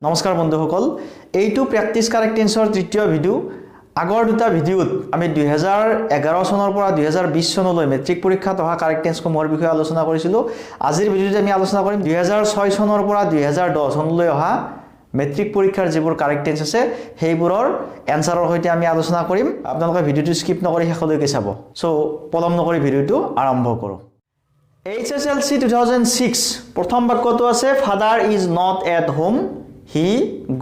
নমস্কাৰ বন্ধুসকল এইটো প্ৰ্যাকটিছ কাৰেক্ট টেন্সৰ তৃতীয় ভিডিও আগৰ দুটা ভিডিওত আমি 2011 চনৰ পৰা 2020 চনলৈ মেট্ৰিক পৰীক্ষাত অহা কাৰেক্ট টেন্স সমূহৰ বিষয়ে আলোচনা কৰিছিলো আজিৰ ভিডিওত আমি আলোচনা কৰিম 2006 চনৰ পৰা 2010 চনলৈ অহা মেট্ৰিক পৰীক্ষাৰ যিবোৰ কাৰেক্ট টেন্স আছে সেইবোৰৰ এনসাৰৰ হৈতে আমি আলোচনা কৰিম আপোনালোকে ভিডিওটো স্কিপ নকৰি শেষলৈকে চাব সো পলম নকৰি ভিডিওটো আৰম্ভ কৰো HSLC 2006 প্ৰথম বাক্যটো আছে father is not at home he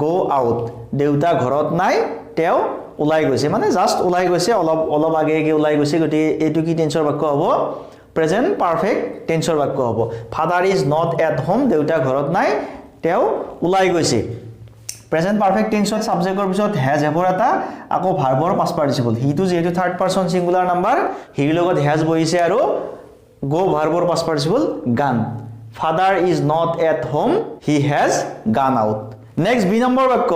go out দেউতা ঘৰত নাই তেও ওলাই গৈছে মানে জাস্ট ওলাই গৈছে অলপ আগে ওলাই গৈছে গতি এটো কি টেন্সৰ বাক্য হ'ব প্ৰেজেন্ট পাৰফেক্ট টেন্সৰ বাক্য হ'ব father is not at home দেউতা ঘৰত নাই তেও ওলাই গৈছে প্ৰেজেন্ট পাৰফেক্ট টেন্সত সাবজেক্টৰ পিছত হ্যাজ হেবৰ এটা আকৌ ভাৰ্বৰ পাষ্ট পাৰ্টিসিপল হিটো যেটো থাৰ্ড পাৰসন সিঙ্গুলাৰ নাম্বাৰ হিৰ লগত হ্যাজ বহিছে আৰু go ভাৰ্বৰ past participle gone father is not at home he has gone out next b number বাক্য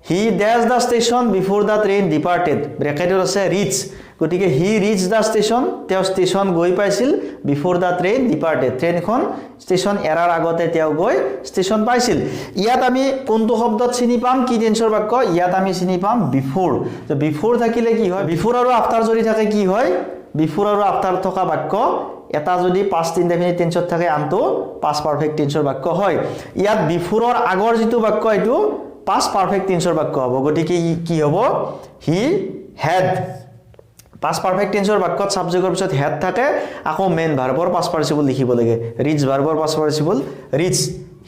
he dashed the station before the train departed ব্ৰেকেটত আছে reach গতিকে he reached the station তেও station গৈ পাইছিল before the train departed ট্ৰেইনখন station এৰাৰ আগতে তেও গৈ স্টেশন পাইছিল ইয়াত আমি কোনটো শব্দত চিনি পাম কি টেন্সৰ বাক্য ইয়াত আমি চিনি পাম before তো before থাকিলে কি হয় before আৰু after যদি থাকে কি হয় before আৰু after থকা বাক্য এটা যদি past indefinite টেন্সত থাকে আনটো past perfect টেন্সৰ বাক্য হয় ইয়াত বিফোৰৰ আগৰ যেটো বাক্য এটো past perfect টেন্সৰ বাক্য হ'ব গতিকে কি হ'ব he had past perfect টেন্সৰ বাক্যত সাবজেক্টৰ পিছত had থাকে আকৌ মেইন ভাৰ্বৰ past participle লিখিব লাগে reach ভাৰ্বৰ past participle reach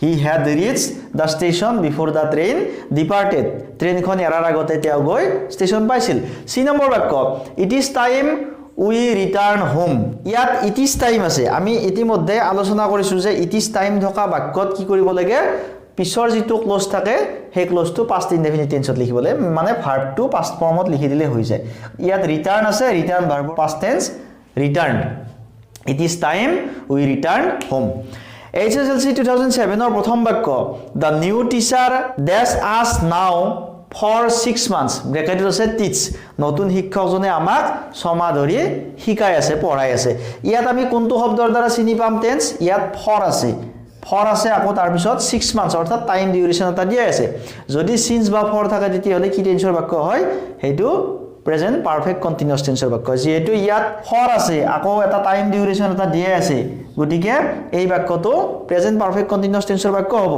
he had reached the station before the train departed ট্ৰেইনখন এৰাৰ আগতে তেও গৈ স্টেশন পাইছিল সি নম্বৰ বাক্য it is time we return home ইয়াত it is time আছে আমি ইতিমধ্যে আলোচনা কৰিছো যে it is time থকা বাক্যত কি কৰিব লাগে পিছৰ যেটো ক্লোজ থাকে হে ক্লোজটো past indefinite টেন্সত লিখিবলে মানে ভার্ব টু past ফর্মত লিখি দিলে হৈ যায় ইয়াত ৰিটাৰ্ণ আছে return verb past tense returned it is time we return home HSLC 2007 ৰ প্ৰথম বাক্য the new teacher dash us now for 6 months ব্ৰেকেটত আছে teach নতুন শিক্ষকজনে আমাক সমা ধৰি শিকাই আছে পঢ়াই আছে ইয়াত আমি কোনটো শব্দৰ দ্বাৰা চিনি পাম টেন্স ইয়াত for আছে আকৌ তাৰ পিছত 6 months অৰ্থাৎ টাইম ডিউৰেচন এটা দিয়া আছে যদি since বা for থাকে তেতিয়া হলে কি টেন্সৰ বাক্য হয় হেতু প্ৰেজেন্ট পাৰফেক্ট কন্টিনিউয়াস টেন্সৰ বাক্য যেহেতু ইয়াত for আছে আকৌ এটা টাইম ডিউৰেচন এটা দিয়া আছে গতিকে এই বাক্যটো প্ৰেজেন্ট পাৰফেক্ট কন্টিনিউয়াস টেন্সৰ বাক্য হ'ব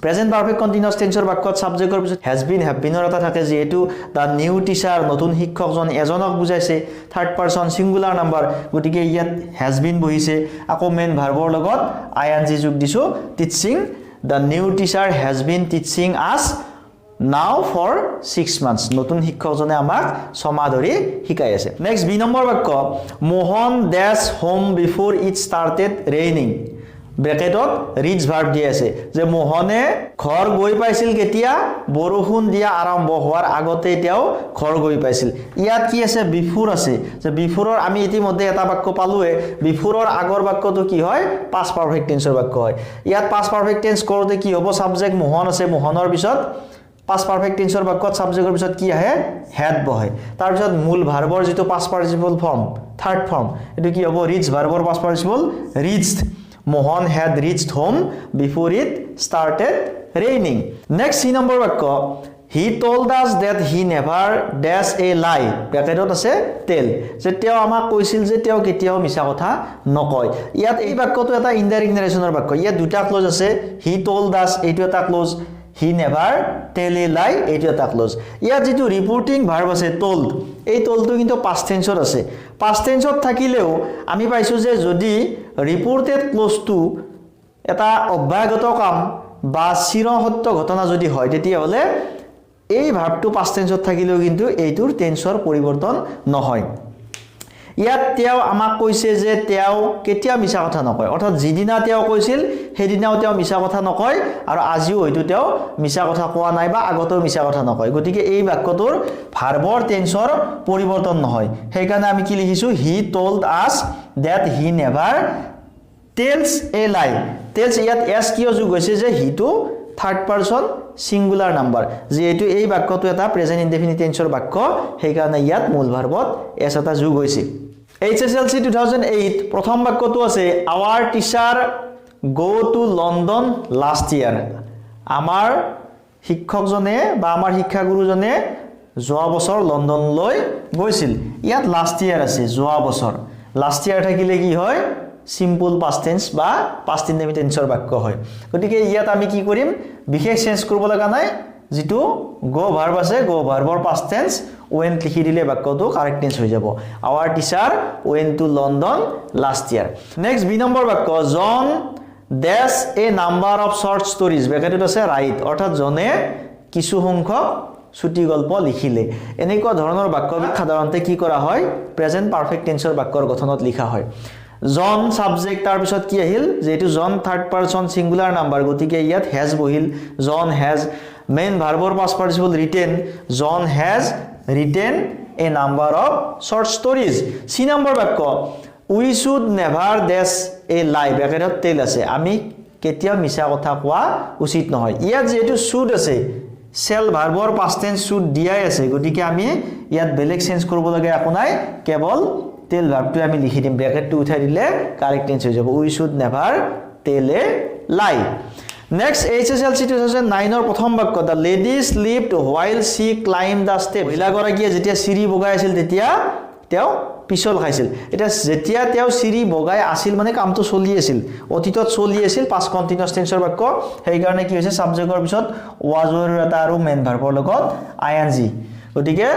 প্ৰেজেন্ট পাৰফেক্ট কন্টিনিউয়াস টেন্সৰ বাক্যত সাবজেক্টৰ পিছত has been have been ৰ এটা থাকে যেহেতু দা নিউ টিচাৰ নতুন শিক্ষকজন এজনক বুজাইছে থাৰ্ড পাৰসন সিঙ্গুলাৰ নাম্বাৰ গতিকে ইয়াত has been বহিছে আকৌ মেইন ভাৰ্বৰ লগত ing যোগ দিছো teaching da new teacher has been teaching us now for 6 months নতুন শিক্ষকজনে আমাক সমা ধৰি শিকাই আছে নেক্সট বি নম্বৰ বাক্য Mohan dash home before it started raining ব্ৰেকেটত ৰিচ ভাৰ্ব দি আছে যে মোহনে ঘৰ গৈ পাইছিল কেতিয়া বৰষুণ দিয়া আৰম্ভ হোৱাৰ আগতে তেও ঘৰ গৈ পাইছিল ইয়াত কি আছে বিফোৰ আছে যে বিফোৰৰ আমি ইতিমধ্যে এটা বাক্য পালোৱে বিফোৰৰ আগৰ বাক্যটো কি হয় past perfect টেন্সৰ বাক্য হয় ইয়াত past perfect টেন্স কৰোতে কি হ'ব সাবজেক্ট মোহন আছে মোহনৰ পিছত past perfect টেন্সৰ বাক্যত সাবজেক্টৰ পিছত কি আহে had বহে তাৰ পিছত মূল ভাৰ্বৰ যেটো past participle form third form এটো কি হ'ব reach ভাৰ্বৰ past participle reached Mohan had reached home before it started raining. Next C number বাক্য he told us that he never dash a lie. ব্ৰেকেটত আছে tell যে তেও আমাক কৈছিল যে তেও কেতিয়াও মিছা কথা নকয় ইয়াত এই বাক্যটো এটা ইনডাইৰেক্ট নাৰেশনৰ বাক্য ইয়াত দুটা ক্লজ আছে he told us এইটো এটা close he never tell a lie এইটো এটা ক্লজ ইয়াত যেটো ৰিপোৰ্টিং ভাৰ্ব আছে told এই toldটো কিন্তু past tenseত আছে past tenseত থাকিলেও আমি পাইছো যে যদি ৰিপোৰ্টেড ক্লজটো এটা অব্যাহত কাম বা চিৰসত্য ঘটনা যদি হয় তেতিয়া হলে এই ভাৰ্বটো past tenseত থাকিলেও কিন্তু এইটোৰ টেন্সৰ পৰিৱৰ্তন নহয় ইয়াত তেও আমাক কৈছে যে তেও কেতিয়া মিছা কথা নকয় অৰ্থাৎ যিদিনা তেও কৈছিল সেইদিনাও তেও মিছা কথা নকয় আৰু আজিও হয়তো তেও মিছা কথা কোৱা নাই বা আগতেও মিছা কথা নকয় গতিকে এই বাক্যটোৰ ভাৰ্বৰ টেন্সৰ পৰিৱৰ্তন নহয় সেইকাৰণে আমি কি লিখিছো he told us that he never tells a lie tells ইয়াত s কিয় যোগ হৈছে যে he টো থাৰ্ড পাৰসন সিঙ্গুলাৰ নাম্বাৰ যেহেতু এই বাক্যটো এটা প্ৰেজেন্ট ইনডেফিনিট টেন্সৰ বাক্য সেইকাৰণে ইয়াত মূল ভাৰ্বত s এটা যোগ হৈছে HSLC 2008 প্ৰথম বাক্যটো আছে our teacher go to London last year আমাৰ শিক্ষকজনে বা আমাৰ শিক্ষাগুৰুজনে যোৱা বছৰ লণ্ডনলৈ গৈছিল ইয়াত লাষ্ট ইয়াৰ আছে যোৱা বছৰ লাষ্ট ইয়াৰ থাকিলে কি হয় সিম্পল পাষ্ট টেন্স বা পাষ্ট ইনডেফিনিট টেন্সৰ বাক্য হয় গতিকে ইয়াত আমি কি কৰিম বিশেষ চেঞ্জ কৰিব লগা নাই যেটো গো ভাৰ্ব আছে গো ভাৰ্বৰ পাষ্ট টেন্স went লিখি দিলে বাক্যটো কারেক্ট টেন্স হৈ যাব our teacher went to London last year next b number বাক্য জন dash a number of short stories ব্যাখ্যাটোত আছে রাইট অর্থাৎ জনে কিছু সংখ্যক ছুটি গল্প লিখিলে এনেকুৱা ধৰণৰ বাক্য সাধাৰণতে কি কৰা হয় প্ৰেজেন্ট পাৰফেক্ট টেন্সৰ বাক্যৰ গঠনত লিখা হয় জন সাবজেক্ট তাৰ পিছত কি আহিল যেটো John third person singular number গতিকে ইয়াত হ্যাজ বহিল জন হ্যাজ মেইন ভাৰ্বৰ past participle written John has written a number of short stories c number বাক্য we should never dash a lie ব্যাখ্যাত টেল আছে আমি কেতিয়াও মিছা কথা কোৱা উচিত নহয় ইয়াত যেটো should আছে shall ভাৰ্বৰ past tense should দিয়াই আছে গতিকে আমি ইয়াত বেলেগ চেঞ্জ কৰিব লাগে আপোনাৰ কেৱল টেল ভাৰ্বটো আমি লিখি দিম ব্ৰ্যাকেটটো উঠাই দিলে কারেক্ট টেন্স হৈ যাব we should never tell a lie Next HSLC 2009 or প্ৰথম বাক্য the lady slept while she climbed the steps মহিলা গৰাকীয়ে যেতিয়া চিৰি বগাই আছিল তেতিয়া তেওঁ পিছল খাইছিল এটা যেতিয়া তেওঁ চিৰি বগাই আছিল মানে কামটো চলি আছিল অতীতত চলি আছিল past continuous tenseৰ বাক্য সেই কাৰণে কি হৈছে সাবজেক্টৰ পিছত was or এটা আৰু মেইন ভাৰ্বৰ লগত ing গতিকে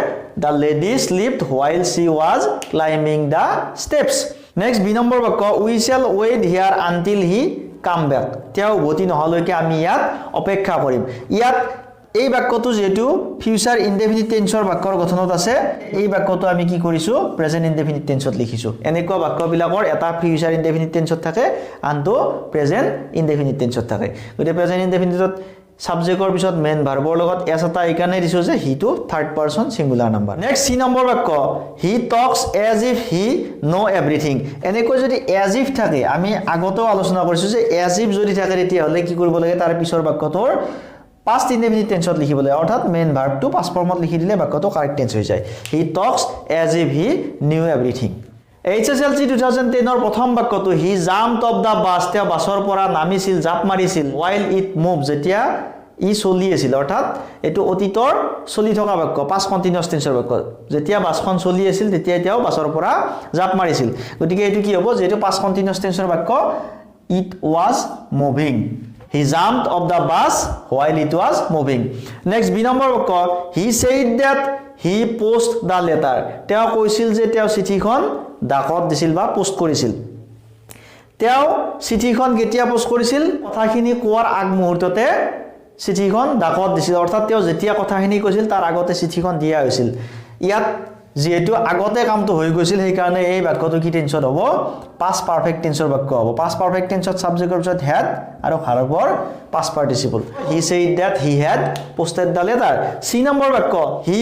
the lady slept while she was climbing the steps next b number বাক্য we shall wait here until he come back তেও গতি নহলৈকে আমি ইয়াত অপেক্ষা কৰিম ইয়াত এই বাক্যটো যেটো ফিউচাৰ ইনডেফিনিট টেন্সৰ বাক্যৰ গঠনত আছে এই বাক্যটো আমি কি কৰিছো প্ৰেজেন্ট ইনডেফিনিট টেন্সত লিখিছো এনেকুৱা বাক্যবিলাকৰ এটা ফিউচাৰ ইনডেফিনিট টেন্সত থাকে আনটো প্ৰেজেন্ট ইনডেফিনিট টেন্সত থাকে গতিকে প্ৰেজেন্ট ইনডেফিনিটত সাবজেক্টৰ পিছত মেইন ভাৰ্বৰ লগত এস এটা ইকানে দিছো যে he too third person singular number next C number বাক্য he talks as if he know everything এনেকৈ যদি এজ ইফ থাকে আমি আগতেও আলোচনা কৰিছো যে এজ ইফ যদি থাকে তেতিয়া হলে কি কৰিব লাগে তাৰ পিছৰ বাক্যটোৰ past indefinite tense লিখিব লাগে অৰ্থাৎ মেইন ভাৰ্বটো past ফৰ্মত লিখি দিলে বাক্যটো কাৰেক্ট টেন্স হৈ যায় he talks as if he knew everything HSLC 2010 or প্ৰথম বাক্যটো হি জাম্পড অফ দা বাস তেওঁ বাসৰ পৰা নামিছিল জাপ মাৰিছিল while it moves যেতিয়া ই চলি আছিল অৰ্থাৎ এটো অতীতৰ চলি থকা বাক্য past continuous tenseৰ বাক্য যেতিয়া বাসখন চলি আছিল তেতিয়া তেওঁ বাসৰ পৰা জাপ মাৰিছিল গতিকে এটো কি হ'ব যেটো past continuous tenseৰ বাক্য it was moving he jumped off the bus while it was moving next b number বাক্য he said that he post the letter তেওঁ কৈছিল যে তেওঁ চিঠিখন ডাকত দিছিল বা পোষ্ট কৰিছিল তেওঁ চিঠিখন কেতিয়া পোষ্ট কৰিছিল কথাখিনি কোৱাৰ আগ মুহূৰ্ততে চিঠিখন ডাকত দিছিল অৰ্থাৎ তেওঁ যেতিয়া কথাখিনি কৈছিল তাৰ আগতে চিঠিখন দিয়া হৈছিল ইয়াত যেহেতু আগতে কামটো হৈ গৈছিল সেই কাৰণে এই বাক্যটো কি টেন্সত হ'ব past perfect tenseৰ বাক্য হ'ব past perfect tenseত সাবজেক্টৰ পিছত had আৰু ভাৰ্বৰ past participle he said that he had posted the letter c number বাক্য he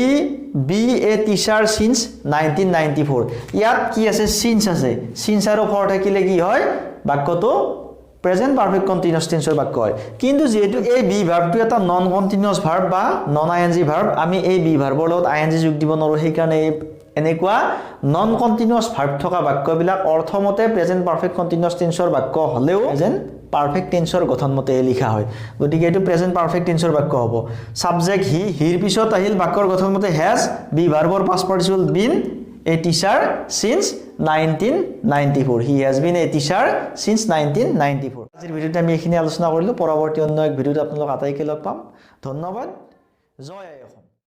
be a teacher since 1994 ইয়াত কি আছে since আছে since আৰু for থাকিলে কি হয় বাক্যটো প্ৰেজেন্ট পাৰফেক্ট কন্টিনিউয়াস টেন্সৰ বাক্য হয় কিন্তু যেহেতু এই বি ভাৰ্বটো এটা নন কন্টিনিউয়াস ভাৰ্ব বা নন আইএনজি ভাৰ্ব আমি এই বি ভাৰ্বৰ লগত আইএনজি যোগ দিব নোৱাৰো সেই কাৰণে এনেকুৱা নন কন্টিনিউয়াস ভাৰ্ব থকা বাক্যবিলাক অৰ্থমতে প্ৰেজেন্ট পাৰফেক্ট কন্টিনিউয়াস টেন্সৰ বাক্য হলেও প্ৰেজেন্ট পাৰফেক্ট টেন্সৰ গঠন মতে লিখা হয় গতিকে এটো প্ৰেজেন্ট পাৰফেক্ট টেন্সৰ বাক্য হ'ব সাবজেক্ট হি হিৰ পিছত আহিল বাক্যৰ গঠন মতে হ্যাজ বি ভাৰ্বৰ past participle been a teacher since 1994 he has been a teacher since 1994 আজিৰ ভিডিওতে আমি এখিনি আলোচনা কৰিলো পৰৱৰ্তী অন্য এক ভিডিওত আপোনালোক আটাইকে লগ পাম ধন্যবাদ জয় আই অসম